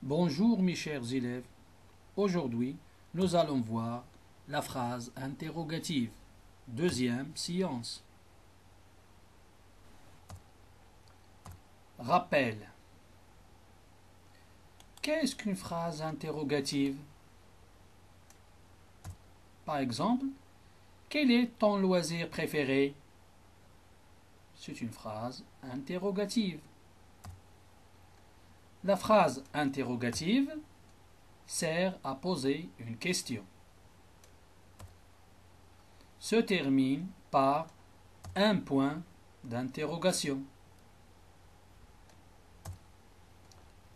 Bonjour mes chers élèves, aujourd'hui nous allons voir la phrase interrogative, deuxième séance. Rappel. Qu'est-ce qu'une phrase interrogative? Par exemple, quel est ton loisir préféré? C'est une phrase interrogative. La phrase interrogative sert à poser une question. Se termine par un point d'interrogation.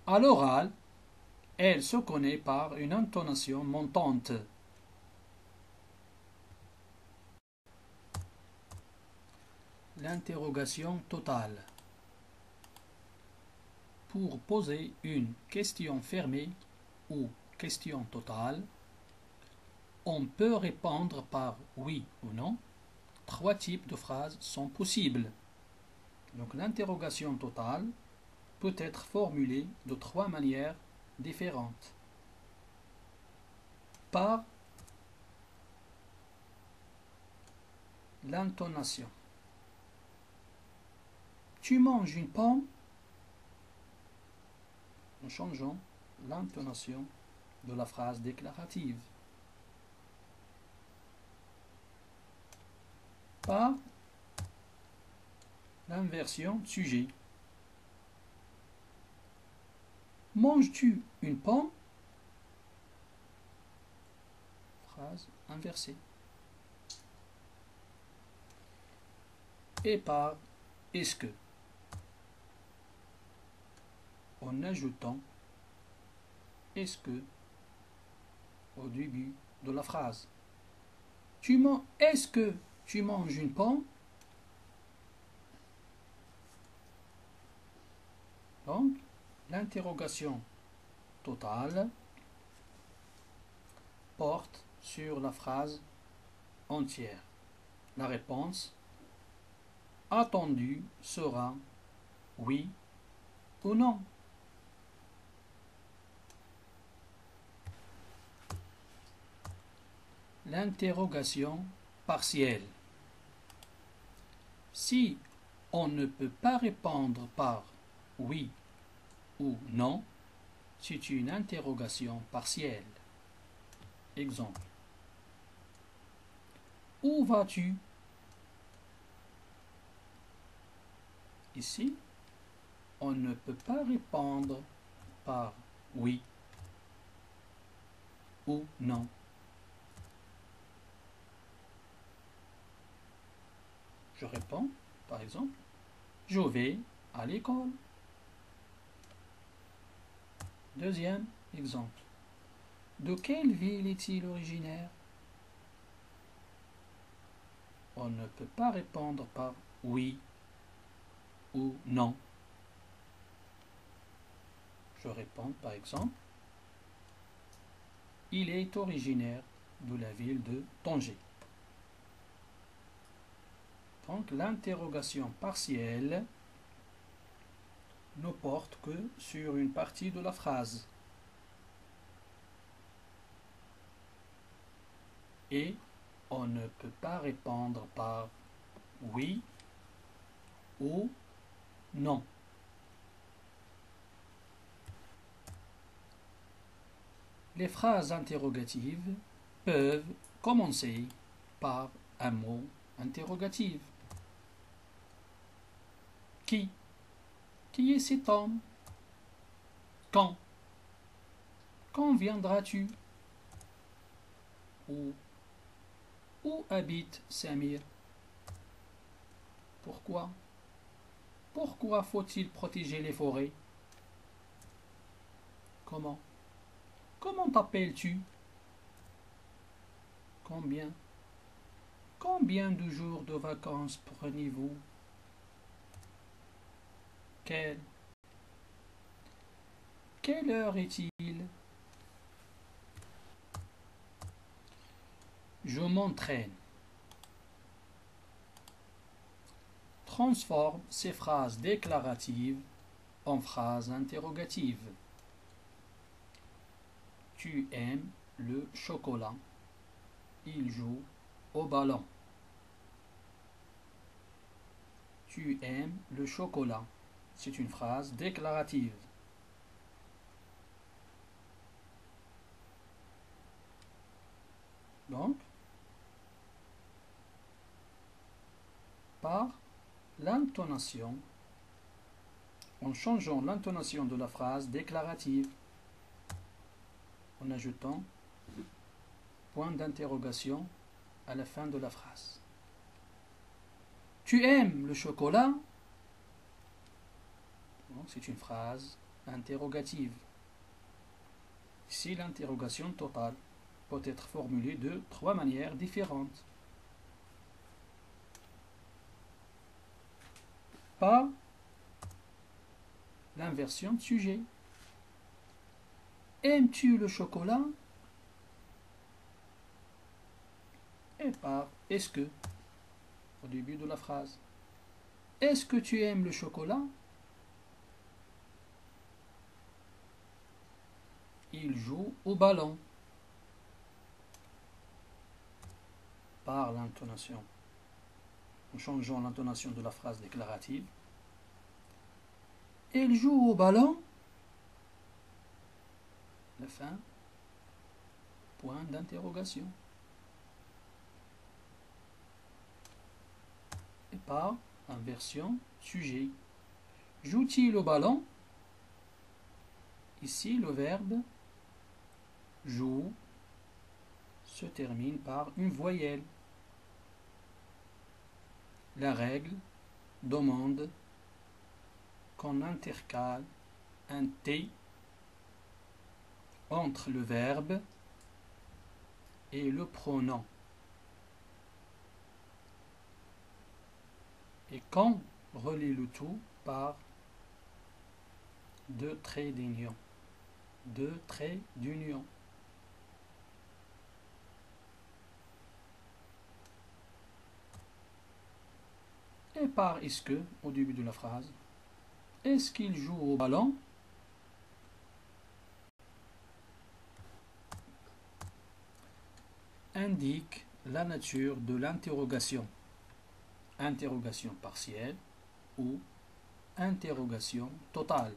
À l'oral, elle se connaît par une intonation montante. L'interrogation totale. Pour poser une question fermée ou question totale, on peut répondre par oui ou non. Trois types de phrases sont possibles. Donc l'interrogation totale peut être formulée de trois manières différentes. Par l'intonation. Tu manges une pomme? En changeant l'intonation de la phrase déclarative. Par l'inversion de sujet. Manges-tu une pomme? Phrase inversée. Et par est-ce que, en ajoutant est-ce que au début de la phrase. Est-ce que tu manges une pomme? Donc, l'interrogation totale porte sur la phrase entière. La réponse attendue sera oui ou non. L'interrogation partielle. Si on ne peut pas répondre par oui ou non, c'est une interrogation partielle. Exemple. Où vas-tu? Ici, on ne peut pas répondre par oui ou non. Je réponds, par exemple, je vais à l'école. Deuxième exemple. De quelle ville est-il originaire? On ne peut pas répondre par oui ou non. Je réponds, par exemple, il est originaire de la ville de Tanger. Donc l'interrogation partielle ne porte que sur une partie de la phrase. Et on ne peut pas répondre par oui ou non. Les phrases interrogatives peuvent commencer par un mot interrogatif. Qui? Qui est cet homme? Quand? Quand viendras-tu? Où habite Samir? Pourquoi? Pourquoi faut-il protéger les forêts? Comment? Comment t'appelles-tu? Combien? Combien de jours de vacances prenez-vous? Quelle heure est-il? Je m'entraîne. Transforme ces phrases déclaratives en phrases interrogatives. Tu aimes le chocolat. Il joue au ballon. Tu aimes le chocolat. C'est une phrase déclarative. Donc, par l'intonation, en changeant l'intonation de la phrase déclarative, en ajoutant point d'interrogation à la fin de la phrase. Tu aimes le chocolat? C'est une phrase interrogative. Ici, l'interrogation totale peut être formulée de 3 manières différentes. Par l'inversion de sujet. Aimes-tu le chocolat? Et par est-ce que au début de la phrase. Est-ce que tu aimes le chocolat? Il joue au ballon. Par l'intonation. En changeant l'intonation de la phrase déclarative. Il joue au ballon. La fin. Point d'interrogation. Et par inversion sujet. Joue-t-il au ballon? Ici, le verbe joue se termine par une voyelle. La règle demande qu'on intercale un T entre le verbe et le pronom. Et qu'on relie le tout par deux traits d'union. Deux traits d'union. Et par est-ce que au début de la phrase. Est-ce qu'il joue au ballon? Indique la nature de l'interrogation. Interrogation partielle ou interrogation totale.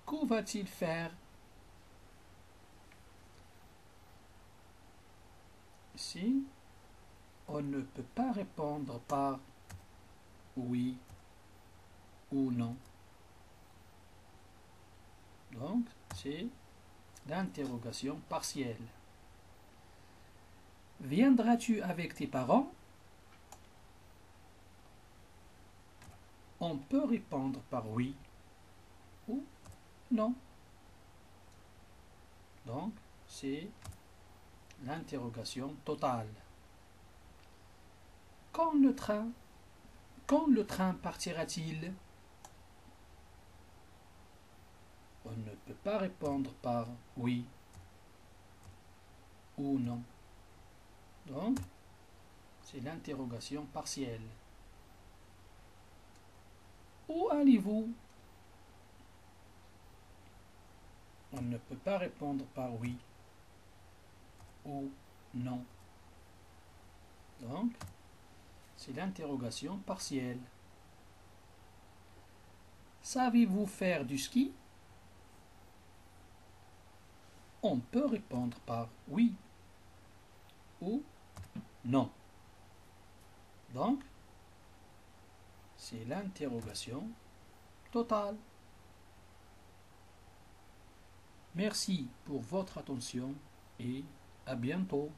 Que va-t-il faire? Ici, on ne peut pas répondre par oui ou non. Donc, c'est l'interrogation partielle. Viendras-tu avec tes parents? On peut répondre par oui ou non. Donc, c'est l'interrogation totale. Quand le train partira-t-il? On ne peut pas répondre par oui ou non. Donc, c'est l'interrogation partielle. Où allez-vous? On ne peut pas répondre par oui ou non. Donc, c'est l'interrogation partielle. Savez-vous faire du ski? On peut répondre par oui ou non. Donc, c'est l'interrogation totale. Merci pour votre attention et à bientôt.